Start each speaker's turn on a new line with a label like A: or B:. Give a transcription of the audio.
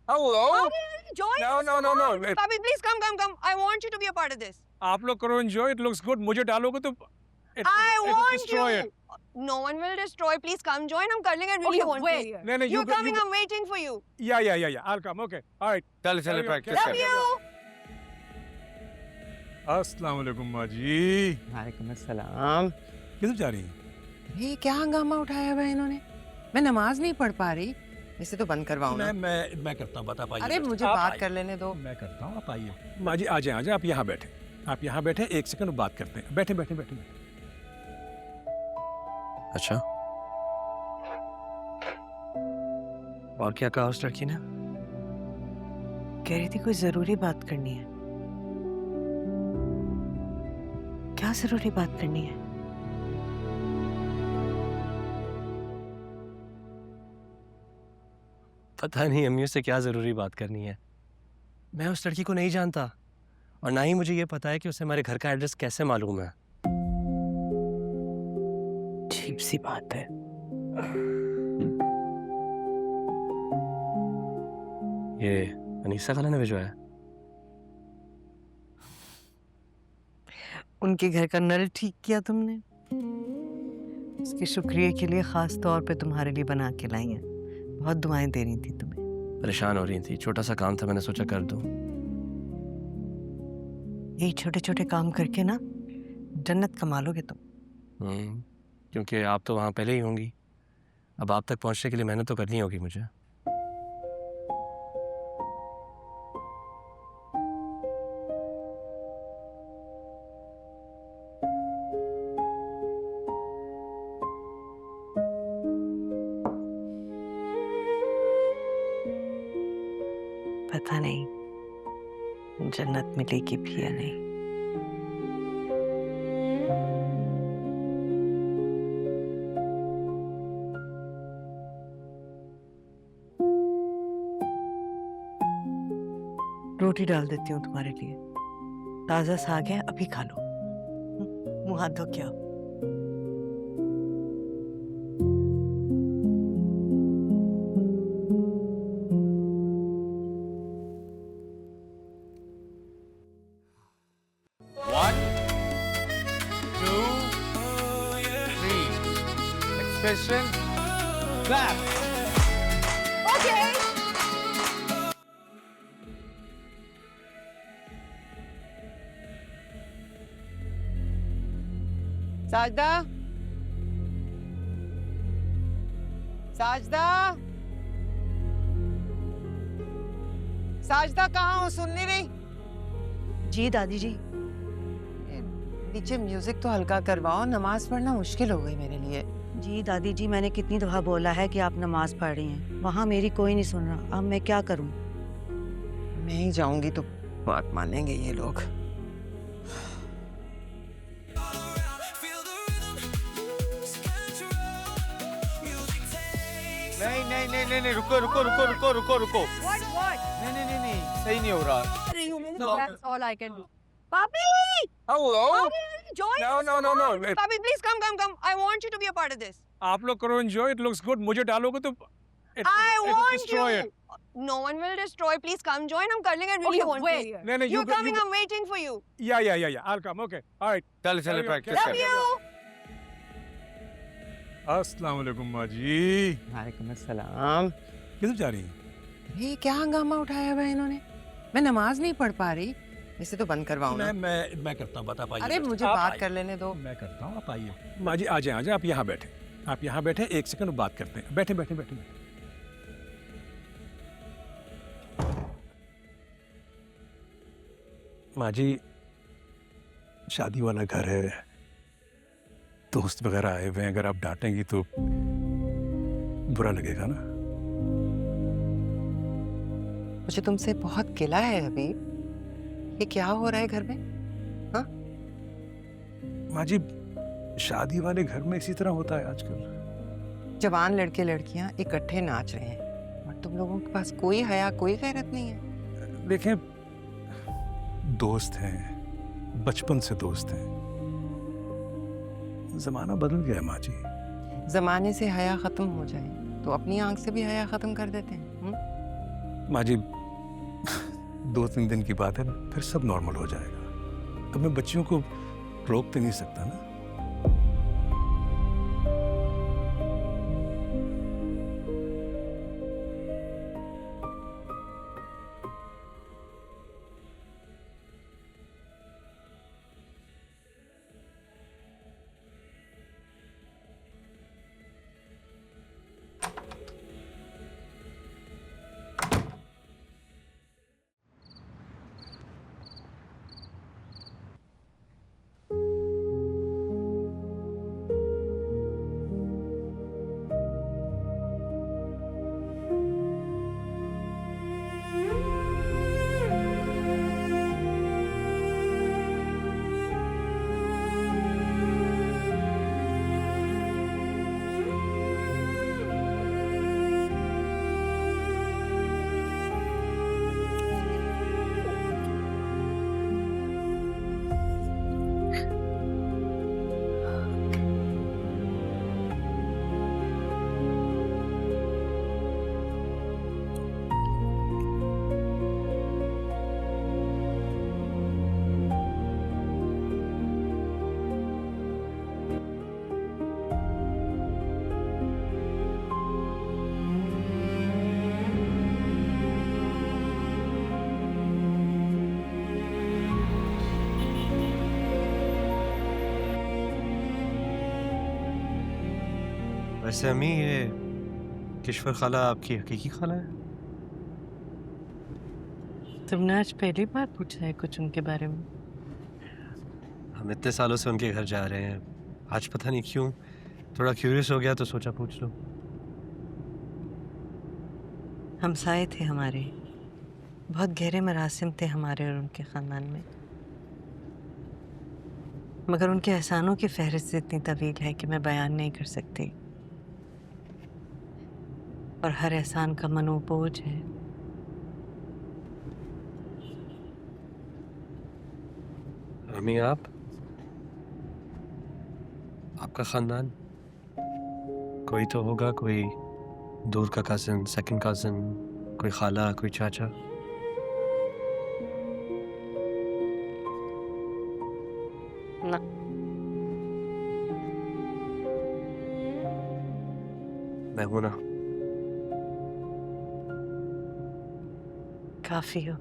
A: Hello?
B: Join
A: No,
B: us,
A: no, no,
B: come
A: no.
B: on. Papi, please come. I want you to be a part of this.
A: आप लोग करो enjoy. It looks good. मुझे डालोगे तो it
B: I
A: will
B: want
A: destroy
B: you.
A: it.
B: No one will destroy. Please come join. I'm calling. I really
C: Okay,
B: want
C: wait.
B: you.
A: No, no,
B: You're coming.
A: you.
B: I'm waiting for you.
A: Yeah. I'll come. Okay. All right.
D: चल चल
A: Carry on,
D: practice
B: Love
A: carry
D: कर
B: you.
A: अस्सलाम वालेकुम माँ जी।
C: वालेकुम अस्सलाम।
A: किधर जा रही हैं?
C: ये क्या हंगामा उठाया हुआ है इन्होंने? मैं नमाज नहीं पढ़ पा रही, इसे तो बंद करवाओ ना।
A: मैं करता हूँ, आप आइए।
C: अरे मुझे बात कर लेने दो।
A: मैं करता हूँ, आप आइए। माँ जी आ जाए, आप यहाँ बैठे। आप यहाँ बैठे, एक सेकंड बात करते हैं। बैठे।
D: अच्छा, और क्या कहा उस लड़की ने?
C: कह रही थी कोई जरूरी बात करनी है। क्या जरूरी बात करनी है?
D: पता नहीं अम्मी से क्या जरूरी बात करनी है। मैं उस लड़की को नहीं जानता और ना ही मुझे ये पता है कि उसे हमारे घर का एड्रेस कैसे मालूम है।
C: अजीब सी बात है।
D: ये अनीसा खाला ने भिजवाया?
C: उनके घर का नल ठीक किया तुमने? उसके शुक्रिया के लिए खास तौर पे तुम्हारे लिए बना के लाई है। बहुत दुआएं दे रही थी तुम्हें।
D: परेशान हो रही थी, छोटा सा काम था, मैंने सोचा कर दूं।
C: यही छोटे छोटे काम करके ना जन्नत कमा लोगे तुम।
D: क्योंकि आप तो वहाँ पहले ही होंगी। अब आप तक पहुँचने के लिए मेहनत तो करनी होगी मुझे।
C: पता नहीं जन्नत मिलेगी भी या नहीं। रोटी डाल देती हूँ तुम्हारे लिए। ताजा साग है, अभी खा लो। मुंह हाथ धो के आओ।
D: Expression, clap.
B: Okay.
C: Sajda, Sajda कहाँ हो? सुन नहीं रही?
E: जी दादी जी।
C: नीचे म्यूजिक तो हल्का करवाओ, नमाज पढ़ना मुश्किल हो गई मेरे लिए।
E: जी दादी जी, मैंने कितनी दफा बोला है कि आप नमाज पढ़ रही हैं, वहाँ मेरी कोई नहीं सुन रहा। अब मैं क्या करूँ?
C: मैं ही जाऊंगी तो बात मानेंगे ये लोग।
D: नहीं, रुको।
B: What?
D: नहीं, सही नहीं हो रहा।
B: That's all I can do. Papi!
A: Hello?
B: Papi, join us,
A: No.
B: come on. Papi, please come. I want you to be a part of this.
A: आप लोग करो enjoy. It looks good. मुझे डालोगे तो it
B: I
A: will
B: want
A: destroy
B: you.
A: it.
B: No one will destroy. Please come join. I'm calling. I really
C: Okay,
B: want
C: wait.
B: you.
A: No,
B: You're coming. I'm waiting for you.
A: Yeah. I'll come. Okay. All right.
D: चल
A: Carry on,
D: practice
B: Love
D: कर।
B: you.
A: अस्सलाम वालेकुम माँ जी।
C: वालेकुम अस्सलाम।
A: किधर जा रही हैं?
C: ये क्या हंगामा उठाया हुआ है इन्होंने? मैं नमाज नहीं पढ़ पा रही, इसे तो बंद करवाओ ना।
A: मैं करता हूँ, आप आइए।
C: अरे मुझे
A: आप
C: बात
A: आइए।
C: कर लेने दो।
A: मैं करता हूँ, आप आइए। माँ जी आ जाए, आप यहाँ बैठे। आप यहाँ बैठे, एक सेकंड बात करते हैं। बैठे। माँ जी, शादी वाला घर है, दोस्त वगैरह आए हुए हैं, अगर आप डांटेंगी तो बुरा लगेगा ना।
C: मुझे तुमसे बहुत गिला है अभी। ये क्या हो रहा है घर में? हाँ?
A: माँ जी, शादी वाले घर में इसी तरह होता है आजकल।
C: जवान लड़के लड़कियां इकट्ठे नाच रहे हैं और तुम लोगों के पास कोई हया, कोई गैरत नहीं है।
A: देखें, दोस्त हैं, बचपन से दोस्त हैं। जमाना बदल गया माँ जी।
C: जमाने से हया खत्म हो जाए तो अपनी आंख से भी हया खत्म कर देते हैं।
A: माँ जी 2-3 दिन की बात है, फिर सब नॉर्मल हो जाएगा। अब मैं बच्चियों को रोक तो नहीं सकता ना।
D: वैसे अम्मी, ये किश्वर खाला आपकी हकीकी खाला है?
C: तुमने आज पहली बार पूछा है कुछ उनके बारे में?
D: हम इतने सालों से उनके घर जा रहे हैं, आज पता नहीं क्यों थोड़ा क्यूरियस हो गया तो सोचा पूछ लो।
C: हमसाए थे हमारे, बहुत गहरे मरासिम थे हमारे और उनके ख़ानदान में, मगर उनके एहसानों की फहरिस्त इतनी तवील है कि मैं बयान नहीं कर सकती, और हर एहसान का मनोबोझ है।
D: अम्मी, आपका खानदान कोई तो होगा, कोई दूर का कज़न, सेकंड कज़न, कोई खाला, कोई चाचा?
C: ना,
D: मैं हूं ना।
C: काफ़ी हो।